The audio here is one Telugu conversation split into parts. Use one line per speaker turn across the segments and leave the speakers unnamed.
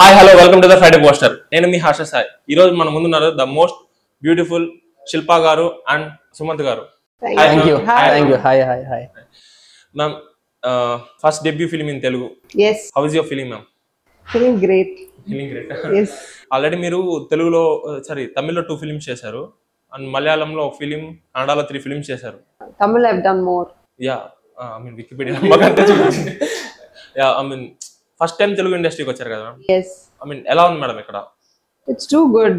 Hi hello welcome to the Friday poster. నేను మీ హర్ష సాయి. ఈ రోజు మన ముందున్నారు ద మోస్ట్ బ్యూటిఫుల్ శిల్పా గారు అండ్ సుమంత్ గారు.
Thank you. Hi.
Ma'am, first debut film in Telugu.
Yes.
How is your film ma'am?
Feeling great.
Feeling great.
Yes.
Already మీరు తెలుగులో తమిళ్లో 2 ఫిలిమ్స్ చేశారు అండ్ మలయాళంలో 1 ఫిలిం, కన్నడలో 3 ఫిలిమ్స్ చేశారు.
Tamil I've done more.
Yeah I mean Wikipedia మాకంతా చూపించింది. Yeah I mean first time Telugu ఇండస్ట్రీకి వచ్చారు కదా మ్యామ్.
Yes.
ఐ మీన్ ఎలా ఉంది మేడం ఇక్కడ?
It's too good.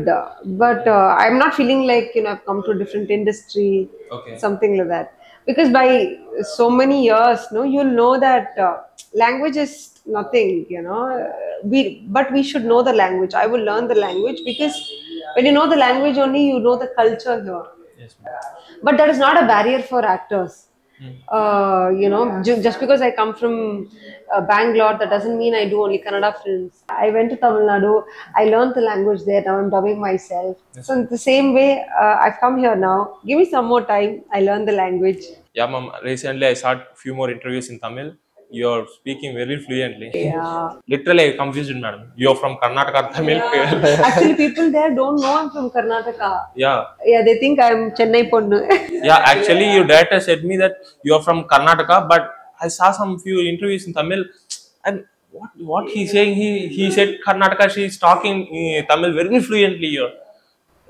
But I'm not feeling like, I've come to a different industry,
okay.
something like that. Because by so many years, you'll know that language is nothing, But we should know the language. I will learn the language because when you know the language only, you know the culture here.
Yes, ma'am.
But that is not a barrier for actors. Just because I come from Bangalore, that doesn't mean I do only Kannada films. I went to Tamil Nadu, I learned the language there, now I'm dubbing myself.
Yes.
So in the same way, I've come here now. Give me some more time, I learn the language.
Yeah, ma'am. Recently, I saw few more interviews in Tamil. You're speaking very fluently.
Yeah.
Literally, I confused, madam. You're from Karnataka, Tamil.
Actually, people there don't know I'm from Karnataka.
Yeah.
Yeah, they think I'm Chennai Ponnu.
Yeah, actually, your director said me that you're from Karnataka, but I saw some few interviews in Tamil, and what he's saying, he said Karnataka, she's talking Tamil very fluently here.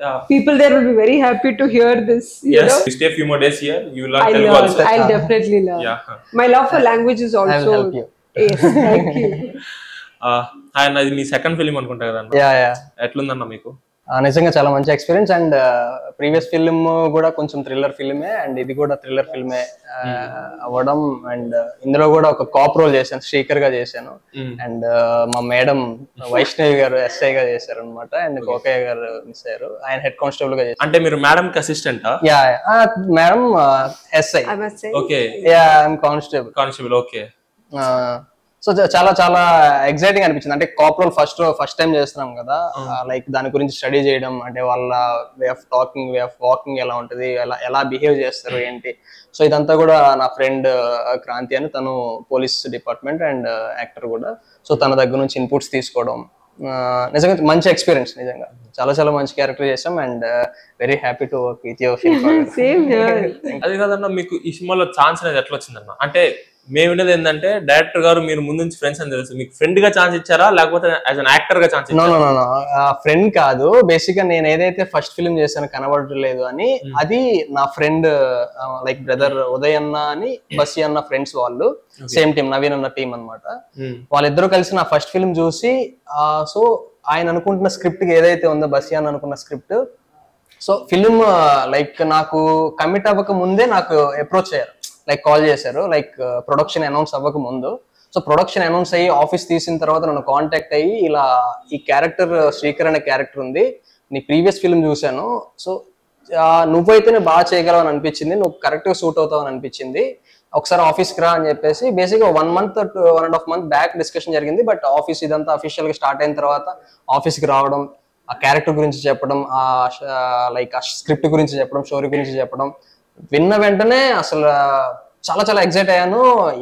Yeah.
People there will be very happy to hear this.
Yes. You stay a few more days here, you learn
I'll
Telugu
learn.
also.
I'll definitely learn.
Yeah.
My love for language is also.
I will help you.
Yes, thank you.
And అది మీ సెకండ్ ఫిలిం అనుకుంటా కదన్న?
యా
ఎట్లుందన్న మీకు?
నిజంగా చాలా మంచి ఎక్స్పీరియన్స్. అండ్ ప్రీవియస్ ఫిల్మ్ కూడా కొంచెం థ్రిల్లర్ ఫిల్మే, అండ్ ఇది కూడా థ్రిల్లర్ ఫిల్మే అవ్వడం. అండ్ ఇందులో కూడా ఒక కాప్ రోల్ చేశాను, శ్రీకర్ గా చేశాను. అండ్ మా మేడం వైష్ణవి గారు ఎస్ఐ గా చేశారు అనమాట. అండ్ కోకయ్య గారు మిస్ అయ్యారు, ఆయన హెడ్ కానిస్టేబుల్ గా చేశారు.
అంటే మీరు మేడం కి అసిస్టెంటా?
Yeah madam SI.
I must say.
Okay.
Yeah I'm
constable. Okay.
So చాలా చాలా ఎక్సైటింగ్ అనిపించింది. అంటే కాప్ రోల్ ఫస్ట్ టైం చేస్తున్నాం కదా, లైక్ దాని గురించి స్టడీ చేయడం, అంటే వాళ్ళ way of talking, way of walking ఎలా ఉంటుంది, ఎలా బిహేవ్ చేస్తారు ఏంటి. సో ఇదంతా కూడా నా ఫ్రెండ్ క్రాంతి అని, తను పోలీస్ డిపార్ట్మెంట్ అండ్ యాక్టర్ కూడా. సో తన దగ్గర నుంచి ఇన్పుట్స్ తీసుకోవడం నిజంగా మంచి ఎక్స్పీరియన్స్. నిజంగా చాలా చాలా మంచి క్యారెక్టర్ చేసాం. And very happy to work with your film.
Same here.
అది కాదన్న, మీకు ఈ సినిమాలో ఛాన్స్ అనేది ఎట్లా వచ్చిందన్న? అంటే మేము విన్నది ఏంటంటే డైరెక్టర్ గారు మీరు ముందు నుంచి ఫ్రెండ్స్ అని తెలుసు, మీకు ఫ్రెండ్ గా ఛాన్స్ ఇచ్చారా లేకపోతే యాజ్ అన్ యాక్టర్ గా ఛాన్స్ ఇచ్చారా?
నో ఫ్రెండ్ కాదు. బేసిక్ గా నేను ఏదైతే ఫస్ట్ ఫిల్మ్ చేశాను కనబడలేదు అని, అది నా ఫ్రెండ్ లైక్ బ్రదర్ ఉదయ్ అన్న అని, బస్సి అన్న ఫ్రెండ్స్ వాళ్ళు, సేమ్ టీం, నవీన్ అన్న టీం అనమాట. వాళ్ళిద్దరూ కలిసి నా ఫస్ట్ ఫిల్మ్ చూసి, సో ఆయన అనుకుంటున్న స్క్రిప్ట్ ఏదైతే ఉందో, బస్సి అన్న అనుకున్న స్క్రిప్ట్, సో ఫిల్మ్ లైక్ నాకు కమిట్ అవ్వక ముందే నాకు అప్రోచ్ అయ్యారు, లైక్ కాల్ చేశారు, లైక్ ప్రొడక్షన్ అనౌన్స్ అవ్వక ముందు. సో ప్రొడక్షన్ అనౌన్స్ అయ్యి ఆఫీస్ తీసిన తర్వాత నన్ను కాంటాక్ట్ అయ్యి, ఇలా ఈ క్యారెక్టర్ శ్రీకర్ అనే క్యారెక్టర్ ఉంది, నీ ప్రీవియస్ ఫిల్మ్ చూశాను, సో నువ్వైతేనే బాగా చేయగలవు అని అనిపించింది, నువ్వు కరెక్ట్గా సూట్ అవుతావు అని అనిపించింది, ఒకసారి ఆఫీస్కి రా అని చెప్పేసి బేసిక్గా 1 month 1.5 month బ్యాక్ డిస్కషన్ జరిగింది. బట్ ఆఫీస్ ఇదంతా అఫీషియల్గా స్టార్ట్ అయిన తర్వాత ఆఫీస్కి రావడం, ఆ క్యారెక్టర్ గురించి చెప్పడం, లైక్ ఆ స్క్రిప్ట్ గురించి చెప్పడం, స్టోరీ గురించి చెప్పడం, విన్న వెంటనే అసలు చాలా చాలా ఎక్సైట్ అయ్యాను.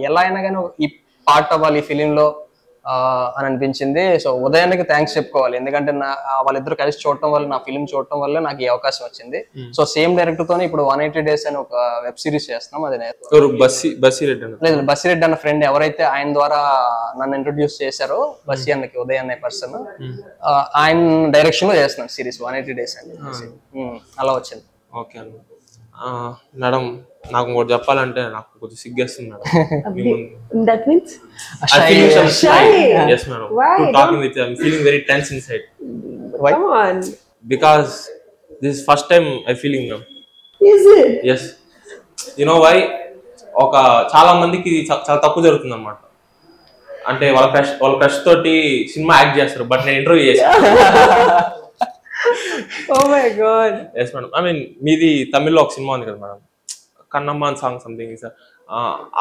ఎలా అయినా కానీ ఈ పార్ట్ అవ్వాలి ఈ ఫిలింలో అని అనిపించింది. సో ఉదయానికి థ్యాంక్స్ చెప్పుకోవాలి, ఎందుకంటే వాళ్ళిద్దరు కలిసి చూడటం వల్ల, నా ఫిలిం చూడటం వల్ల నాకు ఈ అవకాశం వచ్చింది. సో సేమ్ డైరెక్టర్ తోనే ఇప్పుడు 180 days అని ఒక వెబ్ సిరీస్ చేస్తున్నాం. అది లేదు, బస్సిరెడ్డి అన్న ఫ్రెండ్ ఎవరైతే ఆయన ద్వారా నన్ను ఇంట్రొడ్యూస్ చేశారో, బస్సి అన్నకి ఉదయ్ అనే పర్సన్, ఆయన డైరెక్షన్ లో చేస్తున్నాను సిరీస్ 180 days అని అలా వచ్చింది.
ఓకే అన్న. మేడం, నాకు ఇంకోటి చెప్పాలంటే నాకు కొంచెం సిగ్గేస్తుంది madam.
That means?
I feel some
Shy.
Yes, madam.
Why?
To talking with you, I'm feeling very tense inside.
Why?
Come on.
Because this is first time I feeling, ma'am.
Is it?
Yes. You know why? చాలా మందికి చాలా తక్కువ జరుగుతుంది అన్నమాట. అంటే వాళ్ళ క్రష్ తోటి సినిమా యాక్ట్ చేస్తారు, బట్ నేను ఇంటర్వ్యూ చేశాను.
Oh my god.
Yes madam. I mean మీది తమిళ్లో ఒక సినిమా ఉంది కదా మేడం, కన్నమ్మ సాంగ్ సంథింగ్.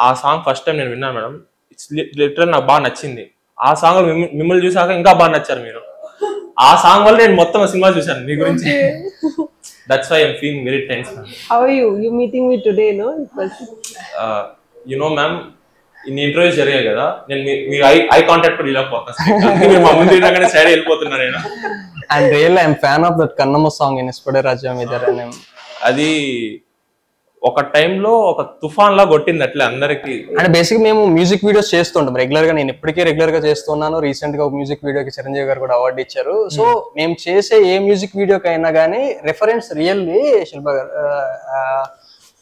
ఆ సాంగ్ ఫస్ట్ టైం నేను విన్నాను మేడం. ఇట్స్ లిటరల్ నాకు బాగా నచ్చింది. ఆ సాంగ్ మిమ్మల్ని చూసాక ఇంకా బాగా నచ్చారు మీరు. ఆ సాంగ్ వల్ల నేను మొత్తం సినిమా చూసాను మీ గురించి. That's why I'm feeling very tense.
How are you? You meeting me today, no?
You know, ma'am, ఇన్ని ఇంటర్వ్యూస్ జరిగాయి కదా, నేను మీ ఐ కాంటాక్ట్ కూడా ఇవ్వకపోతాను, మీరు మా ముందు తినగానే సైడ్ వెళ్ళిపోతున్నా నేను.
And real I'm fan of that Kannamma song in Ispade Rajavum ఇద్దరు.
అది ఒక టైంలో ఒక తుఫాన్ లా కొట్టింది అట్లే అందరికి.
అంటే బేసిక్ మేము మ్యూజిక్ వీడియోస్ చేస్తుంటాం రెగ్యులర్ గా, నేను ఇప్పటికే రెగ్యులర్ గా చేస్తున్నాను. రీసెంట్ గా ఒక మ్యూజిక్ వీడియోకి చిరంజీవి గారు కూడా అవార్డు ఇచ్చారు. సో మేము చేసే ఏ మ్యూజిక్ వీడియోకి అయినా కానీ రెఫరెన్స్ రియల్లీ శిల్ప గారు,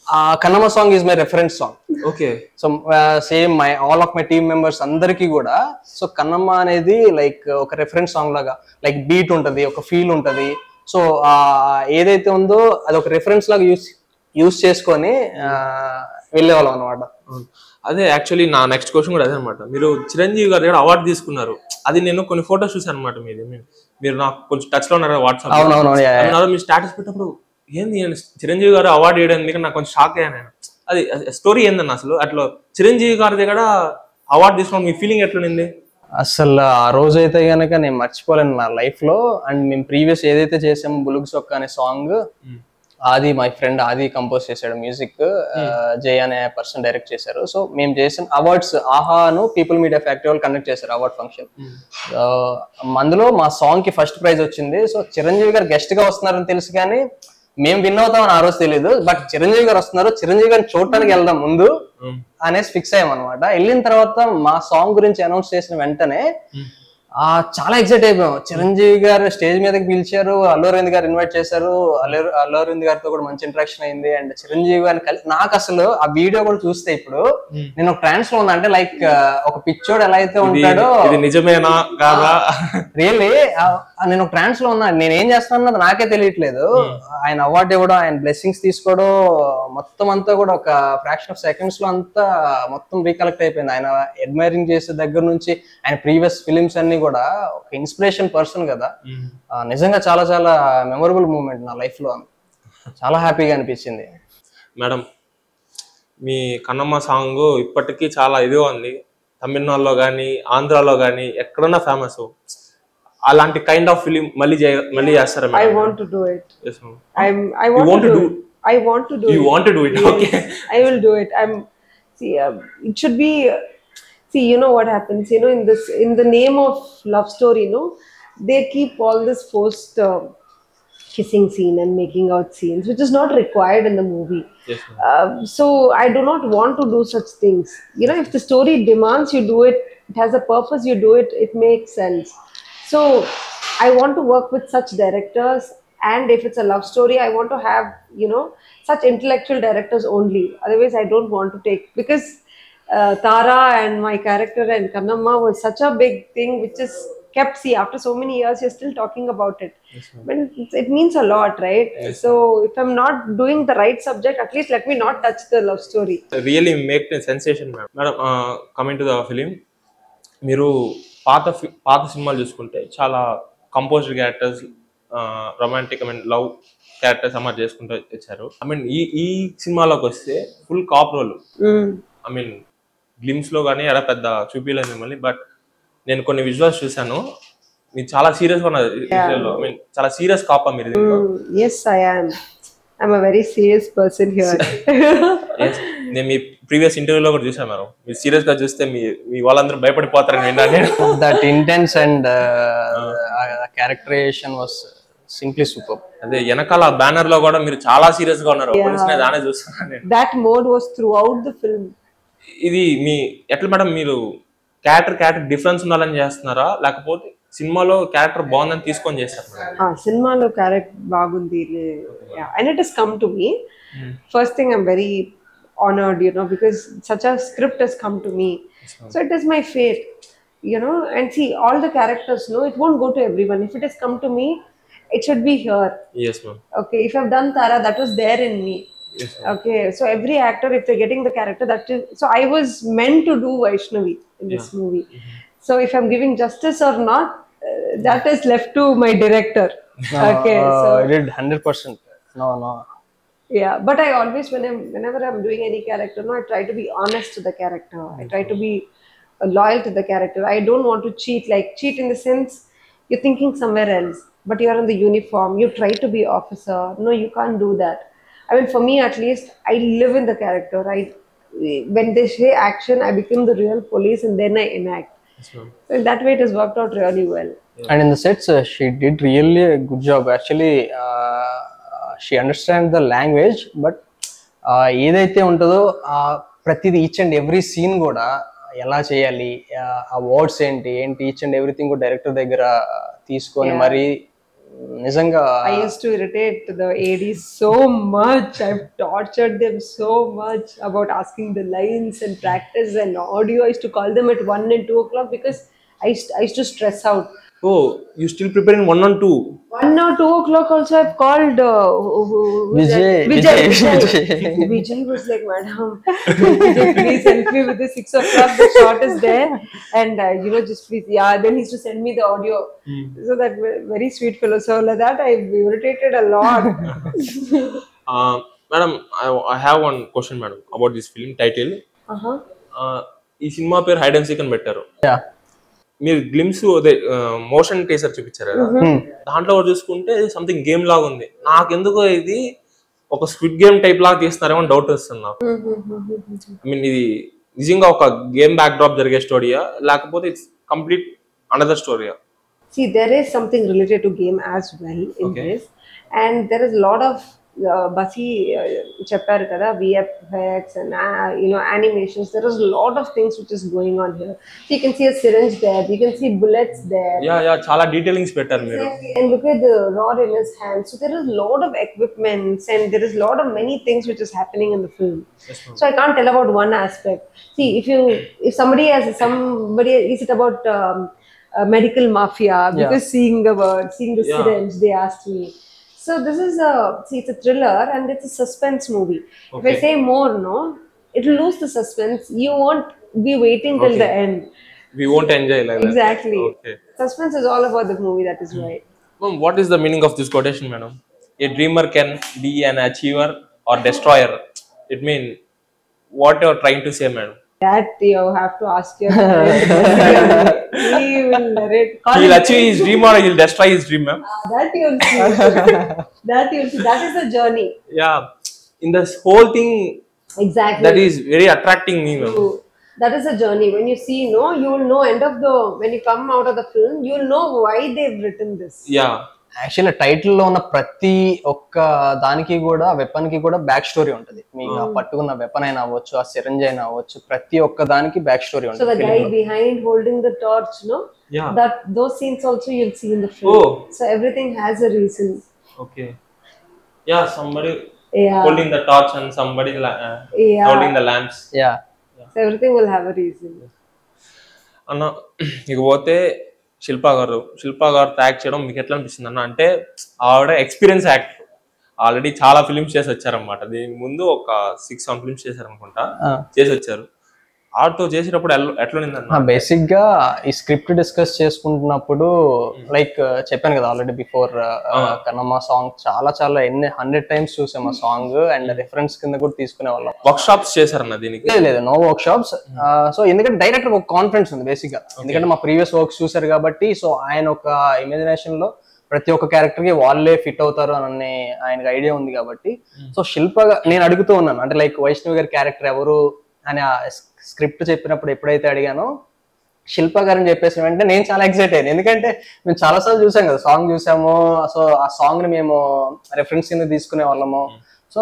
ఆ Kannamma song is my reference song.
Okay.
So same all of my team members అందరికి కూడా సో కన్నమ్మ అనేది లైక్ ఒక రెఫరెన్స్ సాంగ్ లాగా, లైక్ బీట్ ఉంటది, ఒక ఫీల్ ఉంటది. సో ఏదైతే ఉందో అది ఒక రెఫరెన్స్ లాగా యూస్ చేసుకొని వెళ్ళేవాళ్ళం అనమాట.
అదే యాక్చువల్లీ నా నెక్స్ట్ క్వశ్చన్ కూడా అదే అనమాట. మీరు చిరంజీవి గారు దగ్గర అవార్డు తీసుకున్నారు, అది నేను కొన్ని ఫోటోస్ చూసాను అనమాట. మీరు నాకు కొంచెం టచ్ లో ఉన్నారు వాట్సాప్.
అవునవును.
మీరు స్టాటస్ పెట్టినప్పుడు ఏంది చిరంజీవి గారు అవార్డు వేయడానికి నాకు కొంచెం షాక్ అయ్యాను నేను. అది స్టోరీ ఏందన్న అసలు, అట్లా చిరంజీవి గారి దగ్గర అవార్డు తీసుకున్న మీ ఫీలింగ్ ఎట్లుంది?
అసలు ఆ రోజు అయితే కనుక నేను మర్చిపోలేను నా లైఫ్ లో. అండ్ మేము ప్రీవియస్ ఏదైతే చేసామో బులుగు సొక్క అనే సాంగ్, ఆది మై ఫ్రెండ్ ఆది కంపోజ్ చేశాడు మ్యూజిక్, జయ అనే పర్సన్ డైరెక్ట్ చేశారు. సో మేము చేసిన అవార్డ్స్ ఆహాను పీపుల్ మీడియా ఫ్యాక్టరీ వాళ్ళు కండక్ట్ చేశారు అవార్డ్ ఫంక్షన్. అందులో మా సాంగ్ కి ఫస్ట్ ప్రైజ్ వచ్చింది. సో చిరంజీవి గారు గెస్ట్ గా వస్తున్నారని తెలుసు కానీ మేము విన్ అవుతామని ఆ రోజు తెలియదు. బట్ చిరంజీవి గారు వస్తున్నారు, చిరంజీవి గారిని చూడటానికి వెళ్దాం ముందు అనేసి ఫిక్స్ అయ్యామన్నమాట. వెళ్ళిన తర్వాత మా సాంగ్ గురించి అనౌన్స్ చేసిన వెంటనే చాలా ఎక్సైట్ అయిపోయాం. చిరంజీవి గారు స్టేజ్ మీదకి పిలిచారు, అల్లు అరవింద్ గారు ఇన్వైట్ చేశారు, అల్లు అరవింద్ గారితో కూడా మంచి ఇంటరాక్షన్ అయింది. అండ్ చిరంజీవి గారిని నాకు అసలు ఆ వీడియో కూడా చూస్తే ఇప్పుడు నేను ఒక ట్రాన్స్ లో ఉన్నా, అంటే లైక్ ఒక పిచ్చోడు ఎలా అయితే ఉంటాడో,
నిజమేనా కాదా
రియల్లీ నేను ఒక ట్రాన్స్ లో ఉన్నా, నేను ఏం చేస్తాను అన్నది నాకే తెలియట్లేదు. ఆయన అవార్డు ఇవ్వడం, ఆయన బ్లెస్సింగ్స్ తీసుకోవడం, మొత్తం అంతా కూడా ఒక ఫ్రాక్షన్ ఆఫ్ సెకండ్స్ లో అంతా మొత్తం రీకలెక్ట్ అయిపోయింది. ఆయన అడ్మైరింగ్ చేసే దగ్గర నుంచి ఆయన ప్రీవియస్ ఫిలిమ్స్ అన్ని కూడా ఒక ఇన్స్పిరేషన్ పర్సన్ కదా. నిజంగా చాలా చాలా మెమొరబుల్ మూమెంట్ నా లైఫ్ లో, చాలా హ్యాపీగా అనిపించింది.
మేడం, మీ కన్నమ్మ సాంగ్ ఇప్పటికీ చాలా ఇదిగా ఉంది. తమిళనాడులో కానీ ఆంధ్రాలో కానీ ఎక్కడన్నా ఫేమస్. అలాంటి కైండ్ ఆఫ్ ఫిలిం మళ్ళీ చేస్తారా?
I want to do it.
Yes, ma'am.
I want to do it. I want to do it.
You want to do it?
Yes,
okay.
I will do it. It should be. See, you know what happens. You know, in the name of love story, they keep all this forced kissing scene and making out scenes, which is not required in the movie.
Yes,
so I do not want to do such things. You know, if the story demands you do it, it has a purpose, you do it, it makes sense. So I want to work with such directors, and if it's a love story, I want to have, such intellectual directors only. Otherwise, I don't want to take, because Tara and my character and Kannamma was such a big thing, which is kept, after so many years, you're still talking about it.
Yes,
but it means a lot, right?
Yes,
so if I'm not doing the right subject, at least let me not touch the love story.
Really make a sensation, madam. Coming to the film, మీరు పాత సినిమాలు చూసుకుంటే చాలా composed characters, romantic love characters Amar చేసుకుంటూ వచ్చారు. ఈ సినిమాలోకి వస్తే ఫుల్ కాప్ రోల్. గ్లిమ్స్ లో కానీ ఎలా పెద్ద చూపించలేదు మిమ్మల్ని, బట్ నేను కొన్ని విజువల్స్ చూసాను, మీరు చాలా సీరియస్ గా ఉన్నారు. చాలా సీరియస్ కాపా మీరు.
Yes, I am. I'm a very serious person here.
Yes. నేను మీ ప్రీవియస్ ఇంటర్వ్యూలో కూడా చూసాను మేడం, మీరు సీరియస్ గా చూస్తే మీ వాళ్ళందరూ భయపడిపోతారని విన్నాను.
That intense and characterization was simply super.
అదే వెనకాల బ్యానర్ లో కూడా మీరు చాలా సీరియస్ గా ఉన్నారు. దానే చూస్తున్నాను.
That mode was throughout the film.
ఇది మీ ఎట్లా మేడం, మీరు క్యారెక్టర్ డిఫరెన్స్ ఉండాలని చేస్తున్నారా, లేకపోతే సినిమాలో క్యారెక్టర్ బాగుందని తీసుకొని చేస్తారు?
సినిమాలో క్యారెక్టర్ బాగుంది, and it has come to me. First thing, I'm very honored, because such a script has come to me. So it is my fate, and see, all the characters, it won't go to everyone. If it has come to me, it should be here.
Yes, ma'am.
Okay, if I've done Tara, that was there in me.
Yes,
okay, so every actor, if they're getting the character, that is, so I was meant to do Vaishnavi in this movie. So if I'm giving justice or not, that is left to my director. Okay, so
I did 100%. No.
Yeah, but I always, whenever I'm doing any character, I try to be honest to the character. I try to be loyal to the character. I don't want to cheat in the sense you're thinking somewhere else, but you're in the uniform. You try to be officer. No, you can't do that. For me at least, I live in the character. when they say action, I become the real police and then I enact.
Yes, ma'am.
So in that way, it has worked out really well.
And in the sets, she did really a good job. Actually, she understands the language, but ఏదైతే ఉంటుందో ప్రతిది ఈచ్ అండ్ ఎవ్రీ సీన్ కూడా ఎలా చేయాలి, ఆ వర్డ్స్ ఏంటి ఈచ్ అండ్ ఎవ్రీథింగ్ డైరెక్టర్ దగ్గర తీసుకొని మరి నిజంగా.
I used to irritate the ADs so much. I've tortured them so much about asking the lines and practice and audio. I used to call them at 1 and 2 o'clock because I used to stress out.
Oh, you still preparing 1 and 2?
1 or 2 o'clock also I've called Vijay was like, madam, Vijay, please help me with the 6 o'clock, the shot is there, and just please, then he used to send me the audio. So that very sweet fellow. So like that I've irritated a lot.
Madam, I have one question, madam, about this film title. ఈ సినిమా పేరు హైడ్ అండ్ సీక్ అని పెట్టారు. మీరు గ్లిమ్స్ అదే మోషన్ టీజర్ చూపించారు కదా, దాంట్లో చూసుకుంటే సంథింగ్ గేమ్ లాగా ఉంది. నాకెందుకో ఇది ఒక స్క్విడ్ గేమ్ టైప్ లాగా తీస్తున్నారేమో డౌట్ వస్తుంది నాకు. ఐ మీన్ ఇది నిజంగా ఒక గేమ్ బ్యాక్ డ్రాప్ జరిగే స్టోరీయా లేకపోతే ఇట్స్ కంప్లీట్ అనదర్ స్టోరీయా?
See, there is something related to game as well in this, and there is a lot of Basi chapter kada VFX and animations. There is a lot of things which is going on here. So you can see a syringe there, you can see bullets there.
Yeah, చాలా డీటెయిలింగ్స్ పెట్టారు మీరు.
And look at the rod in his hand. So there is a lot of equipments and there is a lot of many things which is happening in the film.
Yes,
so I can't tell about one aspect. See, if somebody is it about medical mafia, because seeing the syringe, they asked me. So this is it's a thriller and it's a suspense movie. If I say more, it will lose the suspense. You won't be waiting till the end.
We won't enjoy like that.
Exactly.
Okay.
Suspense is all about the movie. That is why.
Ma'am, what is the meaning of this quotation, madam? A dreamer can be an achiever or destroyer. It means what you are trying to say, madam?
That you have to ask your friend. He will narrate.
He'll achieve his dream or he'll destroy his dream, ma'am.
That you'll see. That you'll see. That is the journey.
Yeah. In this whole thing,
Exactly.
that is very attracting me, ma'am.
That is a journey. When you see, you will know when you come out of the film, you will know why they've written this.
Yeah.
Actually టైటిల్లో ఉన్న ప్రతి ఒక్క దానికి కూడా వెపన్ కి కూడా బ్యాక్ స్టోరీ ఉంటుంది. మీకు పట్టుకున్న వెపన్ అయినా అవ్వచ్చు, ఆ సిరంజ్ అయినా అవ్వచ్చు, ప్రతి ఒక్క దానికి బ్యాక్ స్టోరీ ఉంటుంది.
So the guy behind holding the torch,
Yeah.
those scenes also you'll see in the film.
Oh.
So everything has a reason.
Okay. Yeah, somebody holding the torch and somebody holding the lamps.
Yeah.
So everything will have a reason.
అన్న ఇకపోతే శిల్పా గారు యాక్ట్ చేయడం మీకు ఎట్లా అనిపిస్తుంది అన్న? అంటే ఆవిడ ఎక్స్పీరియన్స్ యాక్టర్, ఆల్రెడీ చాలా ఫిల్మ్స్ చేసి వచ్చారనమాట. దీని ముందు ఒక 6-7 ఫిల్మ్స్ చేశారనుకుంటా, చేసి వచ్చారు. ఆవిడతో చేసేటప్పుడు ఎట్లా
బేసిక్ గా ఈ స్క్రిప్ట్ డిస్కస్ చేసుకుంటున్నప్పుడు లైక్ చెప్పాను కదా ఆల్రెడీ బిఫోర్, కన్నమ్మ సాంగ్ చాలా ఎన్ని 100 times చూసాం ఆ సాంగ్, అండ్ రిఫరెన్స్ కింద కూడా తీసుకునే వాళ్ళం.
వర్క్ షాప్స్ చేశారన్న దీనికి?
లేదు, నో వర్క్ షాప్స్. సో ఎందుకంటే డైరెక్టర్ ఒక కాన్ఫిడెన్స్ ఉంది బేసిక్ గా, ఎందుకంటే మా ప్రీవియస్ వర్క్స్ చూసారు కాబట్టి. సో ఆయన ఒక ఇమాజినేషన్ లో ప్రతి ఒక్క క్యారెక్టర్ కి వాళ్ళే ఫిట్ అవుతారు అని ఆయనకి ఐడియా ఉంది కాబట్టి. సో శిల్పగా నేను అడుగుతూ ఉన్నాను, అంటే లైక్ వైష్ణవి గారి క్యారెక్టర్ ఎవరు అని స్క్రిప్ట్ చెప్పినప్పుడు ఎప్పుడైతే అడిగానో శిల్ప గారిని చెప్పేసిన వెంటనే నేను చాలా ఎక్సైట్ అయ్యాను. ఎందుకంటే మేము చాలా సార్లు చూసాం కదా, సాంగ్ చూసాము. సో ఆ సాంగ్ ని మేము రెఫరెన్స్ కింద తీసుకునే వాళ్ళము. సో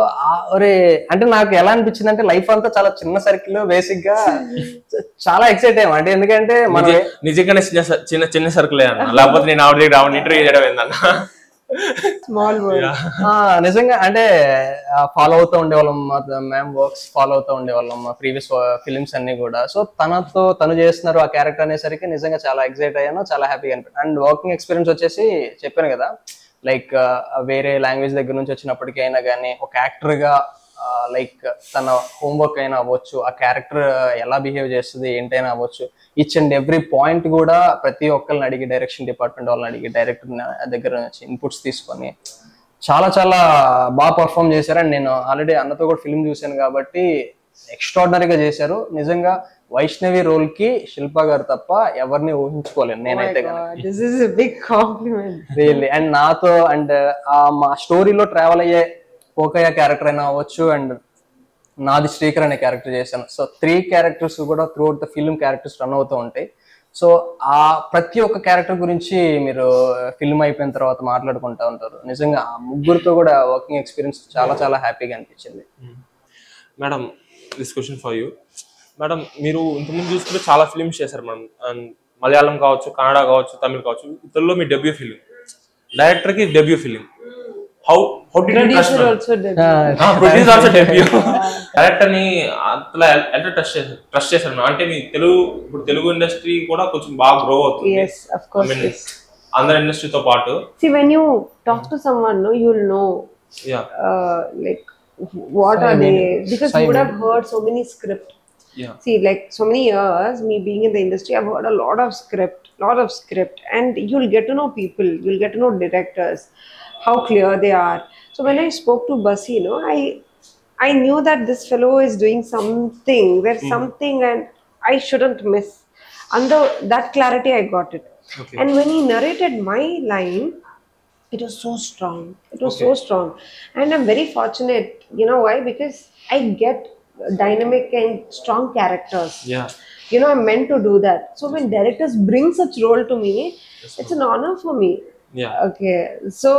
అంటే నాకు ఎలా అనిపించింది అంటే లైఫ్ అంతా చాలా చిన్న సర్కిల్, బేసిక్ గా చాలా ఎక్సైట్ అయ్యాము. అంటే ఎందుకంటే మన
నిజంగానే చిన్న సర్కిల్ లేకపోతే నేను ఆవిడ ఇంటర్వ్యూ చేయడం ఏందన్న
స్మాల్ వరల్డ్.
నిజంగా అంటే ఫాలో అవుతూ ఉండేవాళ్ళం, మ్యామ్ వర్క్స్ ఫాలో అవుతూ ఉండేవాళ్ళం, ప్రీవియస్ ఫిలిమ్స్ అన్ని కూడా. సో తను చేస్తున్నారు ఆ క్యారెక్టర్ అనేసరికి నిజంగా చాలా ఎక్సైట్ అయ్యాను, చాలా హ్యాపీగా అనిపించింది. అండ్ వర్కింగ్ ఎక్స్పీరియన్స్ వచ్చేసి చెప్పాను కదా, లైక్ వేరే లాంగ్వేజ్ దగ్గర నుంచి వచ్చినప్పటికీ అయినా కానీ ఒక యాక్టర్ గా లైక్ తన హోంవర్క్ అయినా అవ్వచ్చు, ఆ క్యారెక్టర్ ఎలా బిహేవ్ చేస్తుంది ఏంటైనా అవ్వచ్చు, ఈచ్ అండ్ ఎవ్రీ పాయింట్ కూడా ప్రతి ఒక్కరిని అడిగి, డైరెక్షన్ డిపార్ట్మెంట్ వాళ్ళని అడిగి, డైరెక్టర్ దగ్గర నుంచి ఇన్పుట్స్ తీసుకొని చాలా బాగా పర్ఫామ్ చేశారు. అండ్ నేను ఆల్రెడీ అన్నతో కూడా ఫిల్మ్ చూశాను కాబట్టి ఎక్స్ట్రాడినరీగా చేశారు. నిజంగా వైష్ణవి రోల్ కి శిల్ప గారు తప్ప ఎవరిని ఊహించుకోలేను నేనైతే. రియల్లీ. అండ్ నాతో అండ్ మా స్టోరీలో ట్రావెల్ అయ్యే పోకయ్య క్యారెక్టర్ అయినా అవ్వచ్చు, అండ్ నాది శ్రీకర్ అనే క్యారెక్టర్ చేశాను. సో 3 క్యారెక్టర్స్ కూడా through out the film characters run అవుతూ ఉంటాయి. సో ఆ ప్రతి ఒక్క క్యారెక్టర్ గురించి మీరు ఫిల్మ్ అయిపోయిన తర్వాత మాట్లాడుకుంటూ ఉంటారు. నిజంగా ఆ ముగ్గురితో కూడా వర్కింగ్ ఎక్స్పీరియన్స్ చాలా చాలా హ్యాపీగా అనిపించింది.
Madam this question for you madam. మీరు ఇంతకుముందు చూసుకుంటే చాలా ఫిల్మ్స్ చేశారు మేడం. మలయాళం కావచ్చు, కన్నడ కావచ్చు, తమిళ్ కావచ్చు. ఇతరులో మీ డెబ్యూ ఫిలిం, డైరెక్టర్ కి debut film. How did you trust
Producer also did.
Producer also debut. Director ని అట్లా ఎంత ట్రస్ట్ చేశారు అంటే మీ ఇప్పుడు తెలుగు ఇండస్ట్రీ కూడా కొంచెం బాగా గ్రో అవుతుంది.
Yes, of course. Yes.
అందరి ఇండస్ట్రీతో పాటు.
See, when you talk to someone, no, you'll know.
Yeah.
Like what are they? Because you would have heard so many script.
Yeah.
See, like so many years, me being in the industry, I've heard a lot of script, and you'll get to know people. You'll get to know directors, how clear they are. So when I spoke to Basi, I knew that this fellow is doing something. There's something, and I shouldn't miss. Under that clarity, I got it.
Okay.
And when he narrated my line, it was so strong. It was so strong, and I'm very fortunate. You know why? Because I get dynamic and strong characters.
Yeah.
I'm meant to do that. So when directors bring such role to me, it's an honor for me.
Yeah.
Okay. So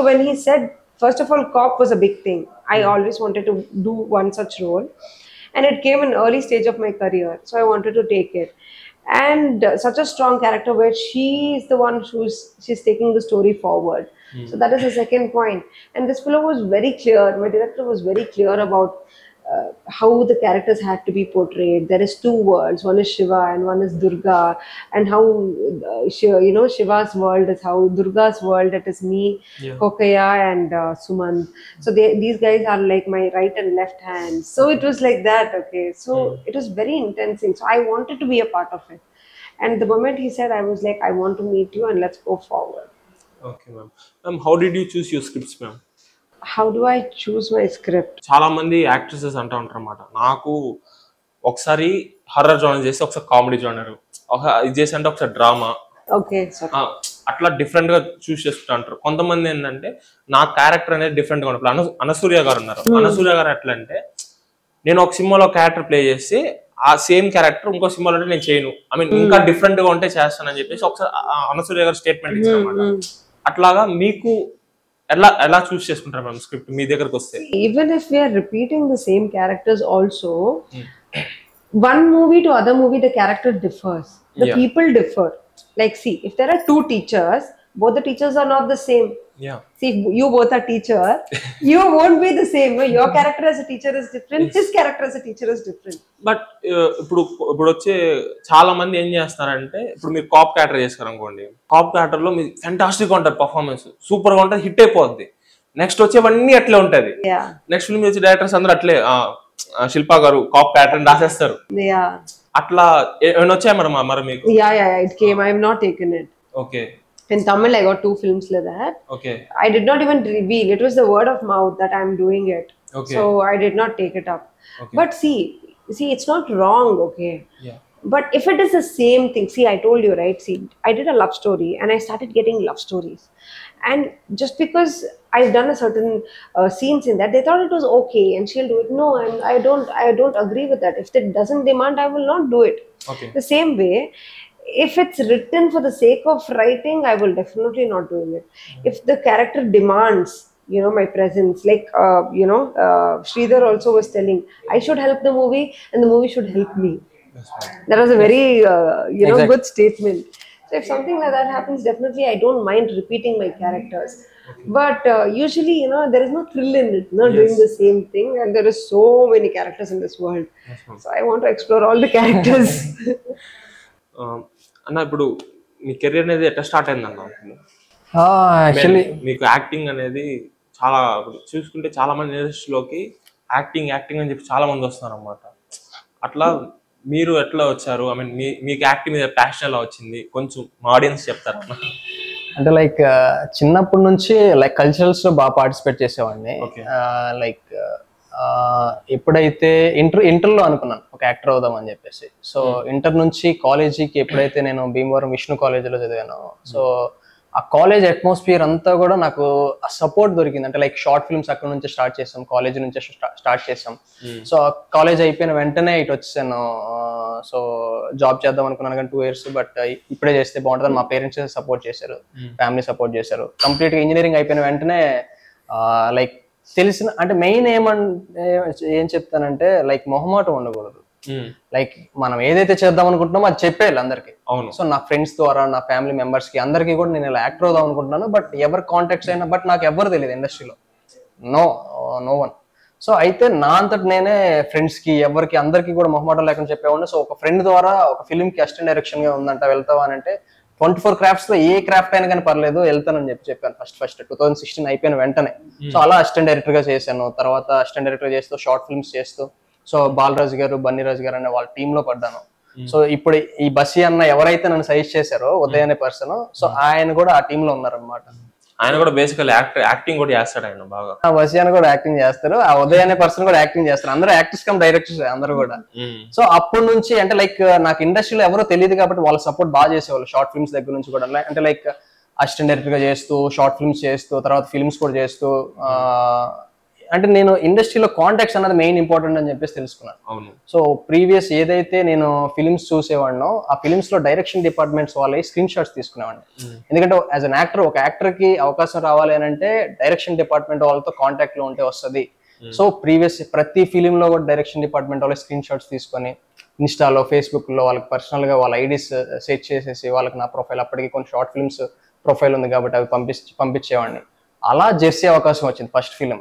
when he said, first of all, cop was a big thing. I always wanted to do one such role, and it came in early stage of my career. So I wanted to take it, and such a strong character where she is the one she's taking the story forward. So that is the second point. And this fellow was very clear. My director was very clear about how the characters had to be portrayed. There is 2 worlds. One is Shiva and one is Durga. And how Shiva's world is how Durga's world. It is me, Kokaya, and Sumant. So these guys are like my right and left hands. So it was like that. Okay. So it was very intense. So I wanted to be a part of it. And the moment he said, I was like, I want to meet you and let's go forward.
Okay, ma'am. Ma'am, how did you choose your scripts, ma'am?
How do I choose my script?
చాలా మంది యాక్ట్రెసెస్ అంటూ ఉంటారు అన్నమాట, నాకు ఒకసారి హర్రర్ జోనర్ చేసి ఒకసారి కామెడీ జోనర్, ఇది చేసి అంటే ఒకసారి డ్రామా,
Okay, so
అట్లా డిఫరెంట్ గా చూస్ చేసుకుంటా అంటారు. కొంతమంది ఏంటంటే నా క్యారెక్టర్ అనేది డిఫరెంట్ గా ఉన్నప్పుడు అనసూర్య గారు ఉన్నారు. అనసూర్య గారు ఎట్లా అంటే నేను ఒక సినిమాలో క్యారెక్టర్ ప్లే చేసి ఆ సేమ్ క్యారెక్టర్ ఇంకో సినిమాలో అంటే నేను చేయను, ఐ మీన్ ఇంకా డిఫరెంట్ గా ఉంటే చేస్తానని చెప్పేసి ఒకసారి అనసూర్య గారు స్టేట్మెంట్ ఇచ్చారు అన్నమాట. అట్లాగా మీకు ఎలా చూస్ చేసుకుంటారు మ్యామ్ స్క్రిప్ట్ మీ దగ్గరకు వస్తే?
Even if we are repeating the same characters also, one movie to other movie the character differs, the people differ. Like, see, if there are 2 teachers, both the teachers are not the same. See, if you both are teacher, you won't be the same. Your character as a teacher is different, his character as a teacher is different.
But ఇప్పుడు వచ్చే చాలా మంది ఏం చేస్తారంటే, ఇప్పుడు మీరు కాప్ క్యారెక్టర్ చేస్తారు అనుకోండి, కాప్ క్యారెక్టర్ లో మీరు ఫెంటాస్టిక్ గా ఉంటారు, పర్ఫార్మెన్స్ సూపర్ గా ఉంటుంది, హిట్ అయిపోద్ది. నెక్స్ట్ వచ్చేవన్నీ అట్లే ఉంటది. నెక్స్ట్ ఫిల్మ్ వచ్చే డైరెక్టర్స్ అందరూ అట్లే శిల్పా గారు కాప్ క్యారెక్టర్ రాసేస్తారు. అట్లా ఏమైనా వచ్చాయి మరి మీకు?
It came. I have not taken it.
Okay.
In Tamil, I got 2 films like that.
Okay.
I did not even reveal. It was the word of mouth that I'm doing it.
Okay.
So I did not take it up.
Okay.
But see, it's not wrong, okay?
Yeah.
But if it is the same thing, see, I told you, right? See, I did a love story and I started getting love stories. And just because I've done a certain scenes in that, they thought it was okay and she'll do it. No, I don't agree with that. If it doesn't demand, I will not do it.
Okay.
The same way, if it's written for the sake of writing, I will definitely not doing it. If the character demands, my presence, like, Sridhar also was telling, I should help the movie and the movie should help me. That was a very,
Exactly.
good statement. So if something like that happens, definitely I don't mind repeating my characters. But usually, there is no thrill in it, doing the same thing. And there is so many characters in this world. So I want to explore all the characters.
అన్న, ఇప్పుడు మీ కెరీర్ అనేది ఎట్లా స్టార్ట్ అయిందన్న?
యాక్చువల్లీ
మీకు యాక్టింగ్ అనేది చాలా చూసుకుంటే చాలా మంది ఇండస్ట్రీలోకి యాక్టింగ్ అని చెప్పి చాలా మంది వస్తున్నారు అన్నమాట. అట్లా మీరు ఎట్లా వచ్చారు? ఐ మీన్ మీకు యాక్టింగ్ మీద ప్యాషన్ ఎలా వచ్చింది? కొంచెం మా ఆడియన్స్ చెప్తారా?
అంటే లైక్ చిన్నప్పటి నుంచి లైక్ కల్చరల్స్ లో బాగా పార్టిసిపేట్ చేసేవాడిని. లైక్ ఎప్పుడైతే ఇంటర్లో అనుకున్నాను ఒక యాక్టర్ అవుదాం అని చెప్పేసి. సో ఇంటర్ నుంచి కాలేజీకి ఎప్పుడైతే నేను భీమవరం విష్ణు కాలేజీలో చదివాను, సో ఆ కాలేజ్ అట్మాస్ఫియర్ అంతా కూడా నాకు ఆ సపోర్ట్ దొరికింది. అంటే లైక్ షార్ట్ ఫిల్మ్స్ అక్కడ నుంచి స్టార్ట్ చేసాం, కాలేజ్ నుంచి స్టార్ట్ చేసాం. సో కాలేజ్ అయిపోయిన వెంటనే ఇటు వచ్చేసాను. సో జాబ్ చేద్దాం అనుకున్నాను కానీ 2 years, బట్ ఇప్పుడే చేస్తే బాగుంటుందని మా పేరెంట్స్ సపోర్ట్ చేశారు, ఫ్యామిలీ సపోర్ట్ చేశారు. కంప్లీట్గా ఇంజనీరింగ్ అయిపోయిన వెంటనే లైక్ తెలిసిన అంటే మెయిన్ ఏం చెప్తానంటే లైక్ మొహమాటం ఉండకూడదు. లైక్ మనం ఏదైతే చేద్దాం అనుకుంటున్నామో అది చెప్పేయాలి అందరికి. సో నా ఫ్రెండ్స్ ద్వారా, నా ఫ్యామిలీ మెంబర్స్ కి అందరికీ కూడా నేను ఇలా యాక్టర్ అవుదాం అనుకుంటున్నాను, బట్ ఎవరు కాంటాక్ట్స్ అయినా బట్ నాకు ఎవరు తెలియదు ఇండస్ట్రీలో, నో వన్. సో అయితే నా అంతటి నేనే ఫ్రెండ్స్ కి ఎవరికి అందరికీ కూడా మొహమాటం లేకుండా చెప్పేవాడిని. సో ఒక ఫ్రెండ్ ద్వారా ఒక ఫిల్మ్ కి అసిస్టెంట్ డైరెక్షన్ గా ఉందంట, వెళ్తావా అని అంటే 24 crafts లో ఏ క్రాఫ్ట్ అయినా కానీ పర్లేదు వెళ్తానని చెప్పాను. ఫస్ట్ 2016 అయిపోయిన వెంటనే. సో అలా అసిస్టెంట్ డైరెక్టర్ గా చేశాను. తర్వాత అసిస్టెంట్ డైరెక్టర్ చేస్తూ షార్ట్ ఫిల్మ్స్ చేస్తూ సో బాలరాజు గారు, బన్నీరాజు గారు అనే వాళ్ళ టీమ్ లో పడ్డాను. సో ఇప్పుడు ఈ బస్సి అన్న ఎవరైతే నన్ను సజెస్ట్ చేశారో ఉదయ్ అనే పర్సన్, సో ఆయన కూడా ఆ టీమ్ లో ఉన్నారనమాట.
ఆయన కూడా బేసికల్ యాక్టింగ్ కూడా చేస్తాడు ఆయన బాగా.
ఆ బస్సి అన్న కూడా యాక్టింగ్ చేస్తారు, ఆ ఉదయ్ అనే పర్సన్ కూడా యాక్టింగ్ చేస్తారు. అందరూ యాక్టర్స్ కమ్ డైరెక్టర్స్ అందరూ కూడా. సో అప్పటి నుంచి అంటే లైక్ నాకు ఇండస్ట్రీలో ఎవరో తెలియదు కాబట్టి వాళ్ళ సపోర్ట్ బాగా చేసేవాళ్ళు. షార్ట్ ఫిల్మ్స్ దగ్గర నుంచి కూడా అంటే లైక్ అసిస్టెంట్ డైరెక్టర్ గా చేస్తూ, షార్ట్ ఫిల్మ్స్ చేస్తూ, తర్వాత ఫిల్మ్స్ కూడా చేస్తూ, అంటే నేను ఇండస్ట్రీలో కాంటాక్ట్స్ అన్నది మెయిన్ ఇంపార్టెంట్ అని చెప్పేసి తెలుసుకున్నాను. సో ప్రీవియస్ ఏదైతే నేను ఫిలిమ్స్ చూసేవాడినో ఆ ఫిలిమ్స్ లో డైరెక్షన్ డిపార్ట్మెంట్స్ వాళ్ళ స్క్రీన్ షాట్స్ తీసుకునేవాడిని. ఎందుకంటే యాజ్ అన్ యాక్టర్ ఒక యాక్టర్ కి అవకాశం రావాలి అని అంటే డైరెక్షన్ డిపార్ట్మెంట్ వాళ్ళతో కాంటాక్ట్ లో ఉంటే వస్తుంది. సో ప్రీవియస్ ప్రతి ఫిలిం లో కూడా డైరెక్షన్ డిపార్ట్మెంట్ వాళ్ళ స్క్రీన్ షాట్స్ తీసుకొని ఇన్స్టాలో, ఫేస్బుక్ లో వాళ్ళకి పర్సనల్ గా వాళ్ళ ఐడీస్ సెట్ చేసేసి వాళ్ళకి నా ప్రొఫైల్, అప్పటికి కొన్ని షార్ట్ ఫిల్మ్స్ ప్రొఫైల్ ఉంది కాబట్టి అవి పంపించేవాడిని. అలా జెర్సీ అవకాశం వచ్చింది ఫస్ట్ ఫిల్మ్.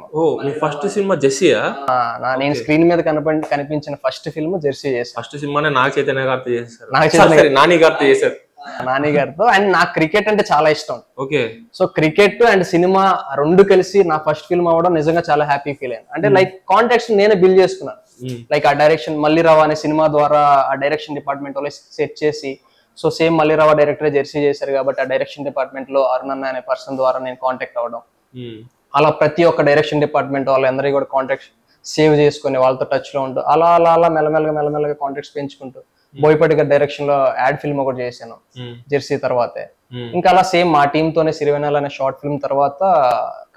ఫస్ట్ సినిమా జెర్సీయా?
నేను స్క్రీన్ మీద కనిపించిన ఫస్ట్ ఫిల్మ్ జెర్సీ చేశాను.
ఫస్ట్ సినిమానే నాగ చైతన్య గారితో చేశారు, నాని గారితో చేశారు.
నాని గారితో. అండ్ నాకు క్రికెట్ అంటే చాలా ఇష్టం.
Okay. So
cricket and cinema రెండు కలిసి నా ఫస్ట్ ఫిల్మ్ అవ్వడం నిజంగా చాలా హ్యాపీ ఫీల్ అయ్యాను. అంటే లైక్ కాంటాక్ట్స్ నేనే బిల్డ్ చేసుకున్నాను. లైక్ ఆ డైరెక్షన్ మల్లిరావు అనే సినిమా ద్వారా ఆ డైరెక్షన్ డిపార్ట్మెంట్ వాళ్ళు సెట్ చేసి, so same Malli Rao director Jersey చేశారు కాబట్టి ఆ డైరెక్షన్ డిపార్ట్మెంట్ లో అరుణ్ అనే పర్సన్ ద్వారా నేను కాంటాక్ట్ అవ్వడం. అలా ప్రతి ఒక్క డైరెక్షన్ డిపార్ట్మెంట్ వాళ్ళందరికీ కూడా కాంటాక్ట్ సేవ్ చేసుకుని వాళ్ళతో టచ్ లో ఉంటూ అలా అలా అలా మెల్లమెల్లగా కాంటాక్ట్స్ పెంచుకుంటూ బోయపాటి గారి డైరెక్షన్ లో యాడ్ ఫిల్మ్ ఒకటి చేశాను జెర్సీ తర్వాతే. ఇంకా అలా సేమ్ మా టీమ్ తోనే సిరివెన్నెల అనే షార్ట్ ఫిల్మ్ తర్వాత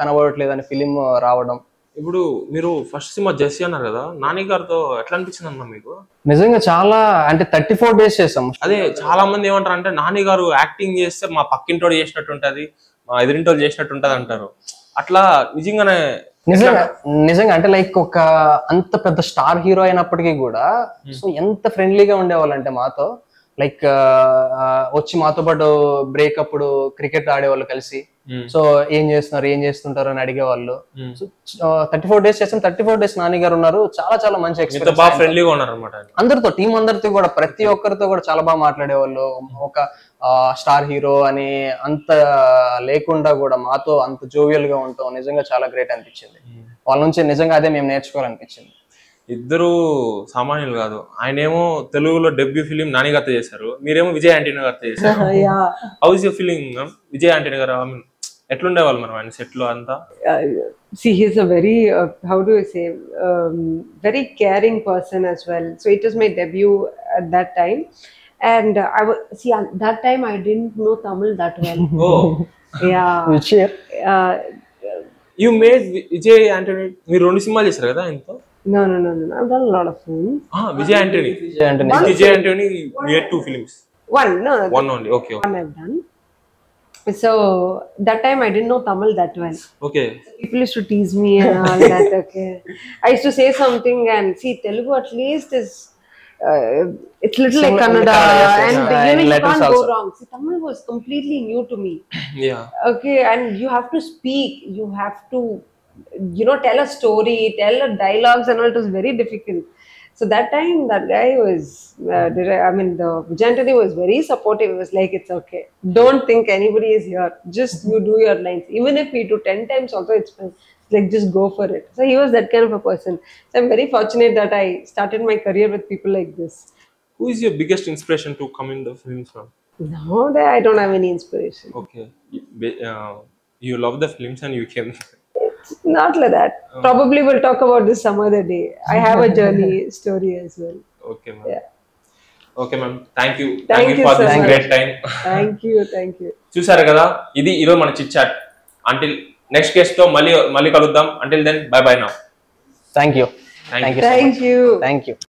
కనబడట్లేదు అనే ఫిలిం రావడం.
ఇప్పుడు మీరు ఫస్ట్ సినిమా జెర్సీ అన్నారు కదా, నాని గారితో ఎట్లా అనిపించింది అన్న మీకు?
నిజంగా చాలా, అంటే 34 days చేసాం.
అదే చాలా మంది ఏమంటారు అంటే నాని గారు యాక్టింగ్ చేస్తే మా పక్కింటోడు చేసినట్టు ఉంటది, మా ఎదురింటోడు చేసినట్టు ఉంటది అంటారు. అట్లా
నిజంగా అంటే లైక్ ఒక అంత పెద్ద స్టార్ హీరో అయినప్పటికీ కూడా సో ఎంత ఫ్రెండ్లీగా ఉండేవాళ్ళు అంటే మాతో. లైక్ వచ్చి మాతో పాటు బ్రేక్ అప్పుడు క్రికెట్ ఆడేవాళ్ళు కలిసి. సో ఏం చేస్తుంటారు అని అడిగేవాళ్ళు. 34 days చేస్తాం. 34 days నాని గారు ఉన్నారు. చాలా చాలా మంచి ఎక్స్పీరియన్స్. అందరితో, టీం అందరితో కూడా, ప్రతి ఒక్కరితో కూడా చాలా బాగా మాట్లాడేవాళ్ళు. ఒక స్టార్ హీరో అని అంత లేకుండా కూడా మాతో అంత జోవియల్ గా ఉంటాం. నిజంగా చాలా గ్రేట్ అనిపించింది. వాళ్ళ నుంచి నిజంగా అదే మేము నేర్చుకోవాలనిపించింది.
ఇద్దరు సామాన్యులు కాదు. ఆయన ఏమో తెలుగులో డెబ్యూ ఫిలిం నాని గారితో చేశారు, మీరేమో విజయ్ ఆంటనీ గారితో చేశారు. How is your feeling? Vijay Antony గారు ఎట్లుండేవాళ్ళు మనం ఆయన సెట్ లో అంతా?
See, he's a very how do I say very caring person as well. So it was my debut at that time, and at that time I didn't know Tamil that well.
Oh.
Yeah.
Which year?
You made Vijay Antony. మీరు రెండు సినిమాలు చేశారు కదా ఆయనతో?
No. I've done a lot of films.
Vijay Antony. Vijay Antony, we had 2 films. One only. Okay.
One I've done. So that time I didn't know Tamil that well.
Okay.
People used to tease me and all that. Okay. I used to say something and see Telugu at least is it's little like Kannada, and you can't go wrong. See, Tamil was completely new to me.
Yeah.
Okay, and you have to speak. You have to, tell a story, tell a dialogues, and all. It was very difficult. So that time, that guy was, the Vijay Antony was very supportive. It was like, it's okay. Don't think anybody is here. Just you do your lines. Even if we do 10 times also, it's fine. Like, just go for it. So he was that kind of a person. So I'm very fortunate that I started my career with people like this.
Who is your biggest inspiration to come in the films from?
No, I don't have any inspiration.
Okay. You love the films and you came.
Not like that. Probably we'll talk about this some other day. I have a journey story as well.
Okay, ma'am.
Yeah.
Okay ma'am, thank you
Thank you
for
so
this
much.
Great time.
Thank you.
చూసారు కదా, ఇది ఈరోజు మన chit chat. Until next case తో మళ్ళీ కలుద్దాం. Until then bye bye now.
Thank you.
Thank you.
Thank you.
Thank you.